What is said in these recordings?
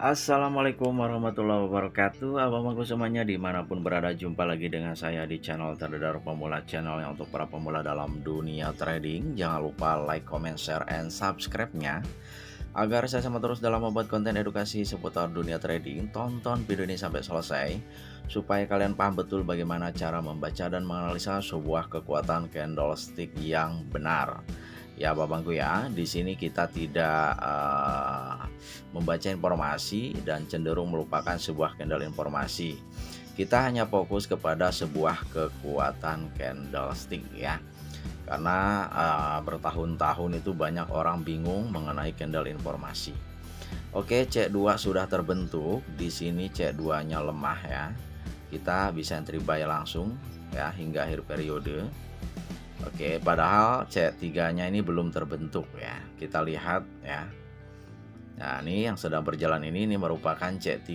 Assalamualaikum warahmatullahi wabarakatuh. Abang-abangku semuanya dimanapun berada, jumpa lagi dengan saya di channel Trader Pemula, channel yang untuk para pemula dalam dunia trading. Jangan lupa like, comment, share, and subscribe-nya agar saya sama terus dalam membuat konten edukasi seputar dunia trading. Tonton video ini sampai selesai supaya kalian paham betul bagaimana cara membaca dan menganalisa sebuah kekuatan candlestick yang benar. Ya babangku ya, di sini kita tidak membaca informasi dan cenderung melupakan sebuah candle informasi. Kita hanya fokus kepada sebuah kekuatan candlestick ya. Karena bertahun-tahun itu banyak orang bingung mengenai candle informasi. Oke, C2 sudah terbentuk. Di sini C2-nya lemah ya. Kita bisa entry buy langsung ya hingga akhir periode. Oke, padahal C3-nya ini belum terbentuk ya. Kita lihat ya. Nah, ini yang sedang berjalan ini merupakan C3.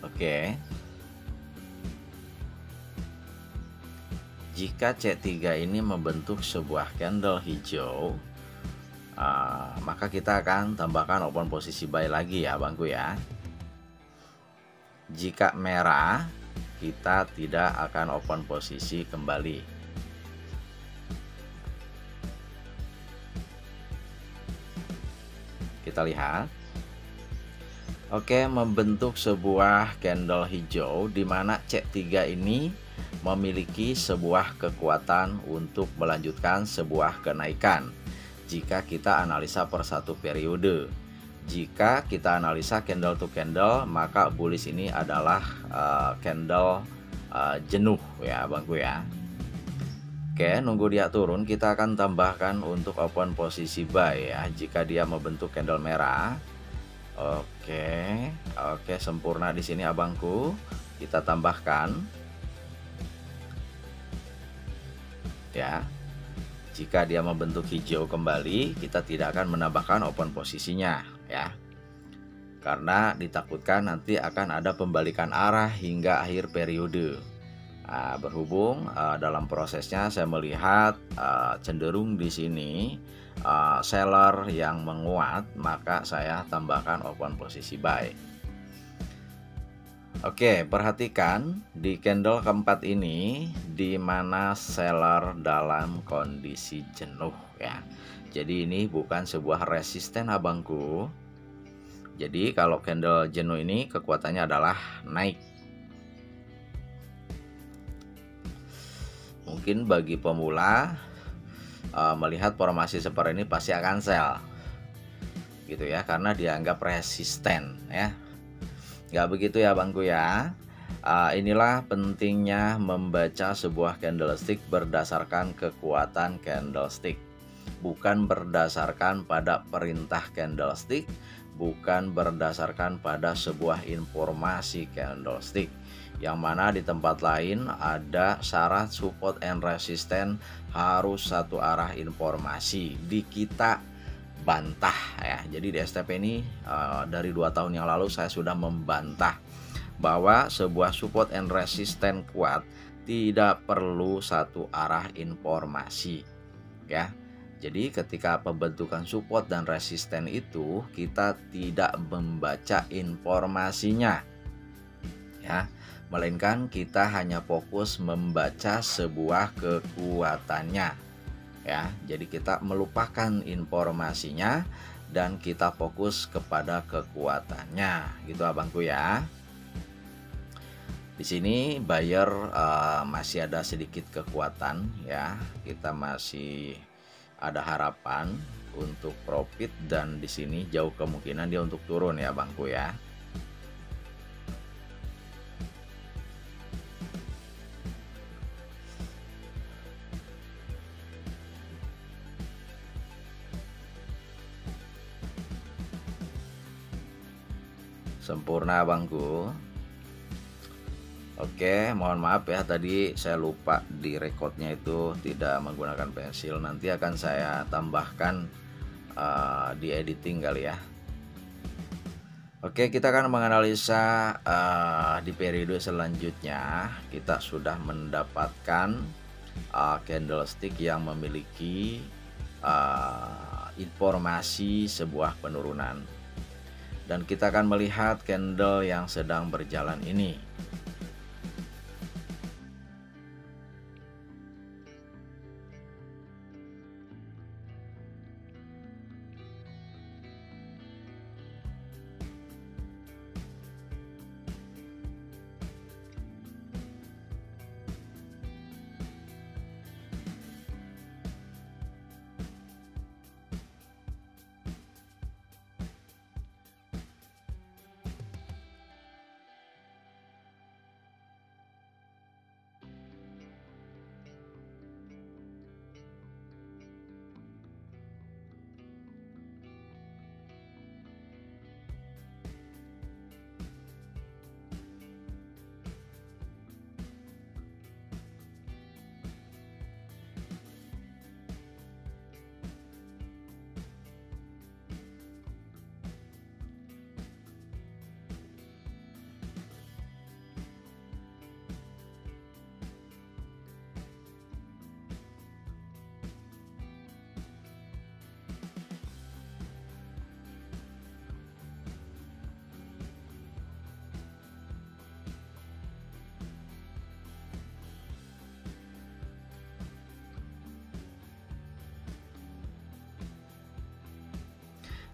Oke. Jika C3 ini membentuk sebuah candle hijau, maka kita akan tambahkan open posisi buy lagi ya bangku ya. Jika merah, kita tidak akan open posisi kembali. Kita lihat. Oke, membentuk sebuah candle hijau di mana C3 ini memiliki sebuah kekuatan untuk melanjutkan sebuah kenaikan. Jika kita analisa per satu periode, jika kita analisa candle to candle, maka bullish ini adalah candle jenuh ya bangku ya. Oke, nunggu dia turun, kita akan tambahkan untuk open posisi buy ya. Jika dia membentuk candle merah, oke, sempurna di sini abangku. Kita tambahkan ya. Jika dia membentuk hijau kembali, kita tidak akan menambahkan open posisinya ya. Karena ditakutkan nanti akan ada pembalikan arah hingga akhir periode. Nah, berhubung dalam prosesnya saya melihat cenderung di sini seller yang menguat, maka saya tambahkan open posisi buy. Oke, perhatikan di candle keempat ini di mana seller dalam kondisi jenuh ya. Jadi ini bukan sebuah resisten abangku. Jadi kalau candle jenuh ini kekuatannya adalah naik. Mungkin bagi pemula melihat formasi seperti ini pasti akan sell. Gitu ya, karena dianggap resisten ya. Nggak begitu ya bangku ya. Inilah pentingnya membaca sebuah candlestick berdasarkan kekuatan candlestick, bukan berdasarkan pada perintah candlestick, bukan berdasarkan pada sebuah informasi candlestick, yang mana di tempat lain ada syarat support and resistance harus satu arah informasi. Di kita bantah ya. Jadi di STP ini dari 2 tahun yang lalu saya sudah membantah bahwa sebuah support and resistance kuat tidak perlu satu arah informasi ya. Jadi ketika pembentukan support dan resisten itu kita tidak membaca informasinya ya, melainkan kita hanya fokus membaca sebuah kekuatannya ya. Jadi kita melupakan informasinya dan kita fokus kepada kekuatannya gitu abangku ya. Di sini buyer masih ada sedikit kekuatan ya. Kita masih ada harapan untuk profit dan di sini jauh kemungkinan dia untuk turun ya abangku ya. Sempurna bangku. Oke, mohon maaf ya tadi saya lupa di recordnya itu tidak menggunakan pensil. Nanti akan saya tambahkan di editing kali ya. Oke, kita akan menganalisa di periode selanjutnya. Kita sudah mendapatkan candlestick yang memiliki informasi sebuah penurunan, dan kita akan melihat candle yang sedang berjalan ini.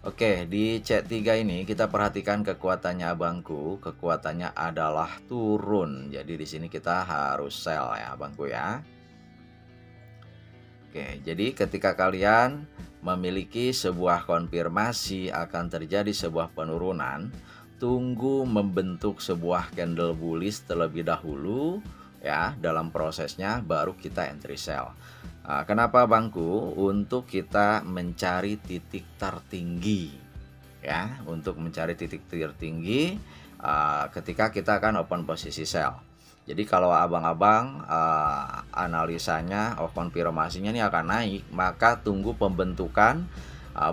Oke, di C3 ini kita perhatikan kekuatannya abangku. Kekuatannya adalah turun. Jadi di sini kita harus sell ya abangku ya. Oke, jadi ketika kalian memiliki sebuah konfirmasi akan terjadi sebuah penurunan, tunggu membentuk sebuah candle bullish terlebih dahulu ya. Dalam prosesnya baru kita entry sell. Nah, kenapa bangku? Untuk kita mencari titik tertinggi ya, untuk mencari titik tertinggi ketika kita akan open posisi sell. Jadi kalau abang-abang analisanya konfirmasinya ini akan naik, maka tunggu pembentukan,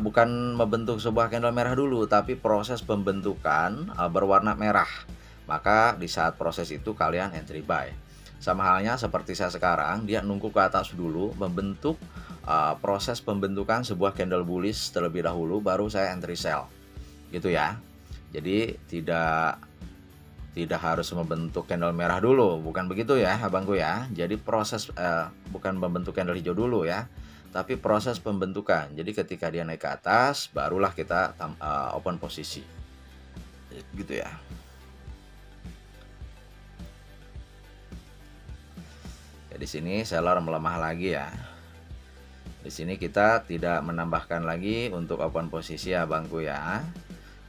bukan membentuk sebuah candle merah dulu, tapi proses pembentukan berwarna merah. Maka di saat proses itu kalian entry buy. Sama halnya seperti saya sekarang, dia nunggu ke atas dulu, membentuk proses pembentukan sebuah candle bullish terlebih dahulu, baru saya entry sell, gitu ya. Jadi tidak harus membentuk candle merah dulu, bukan begitu ya abangku ya. Jadi proses bukan membentuk candle hijau dulu ya, tapi proses pembentukan. Jadi ketika dia naik ke atas, barulah kita open posisi, gitu ya. Di sini seller melemah lagi ya. Di sini kita tidak menambahkan lagi untuk open posisi ya bangku ya,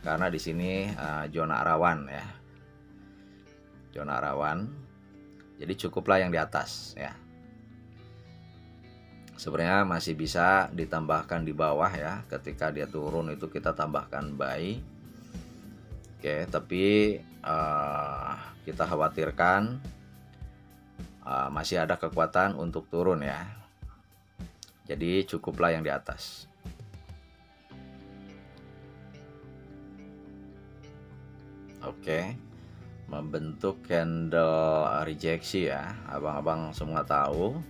karena di sini zona rawan ya, zona rawan. Jadi cukuplah yang di atas ya. Sebenarnya masih bisa ditambahkan di bawah ya. Ketika dia turun itu kita tambahkan buy. Oke, tapi kita khawatirkan masih ada kekuatan untuk turun ya. Jadi cukuplah yang di atas. Oke, membentuk candle rejection ya, abang-abang semua tahu.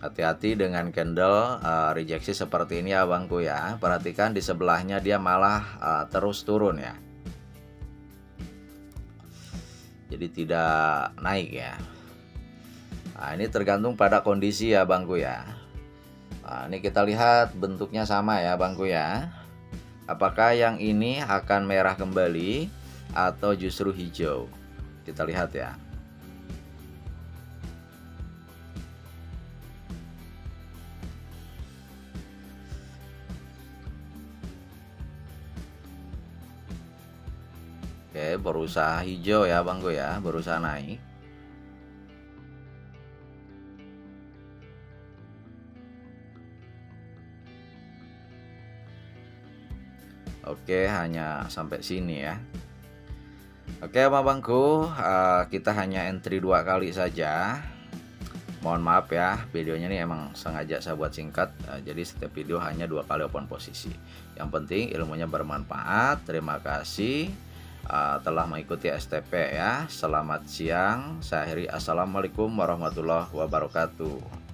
Hati-hati dengan candle rejection seperti ini abangku ya. Perhatikan di sebelahnya dia malah terus turun ya. Jadi tidak naik ya. Nah, ini tergantung pada kondisi ya bangku ya. Nah, ini kita lihat bentuknya sama ya bangku ya. Apakah yang ini akan merah kembali atau justru hijau? Kita lihat ya. Oke, berusaha hijau ya bangku ya, berusaha naik. Oke, hanya sampai sini ya. Oke abang-abangku, kita hanya entry 2 kali saja. Mohon maaf ya, videonya ini emang sengaja saya buat singkat, jadi setiap video hanya 2 kali open posisi. Yang penting ilmunya bermanfaat. Terima kasih telah mengikuti STP ya. Selamat siang. Saya akhiri. Assalamualaikum warahmatullahi wabarakatuh.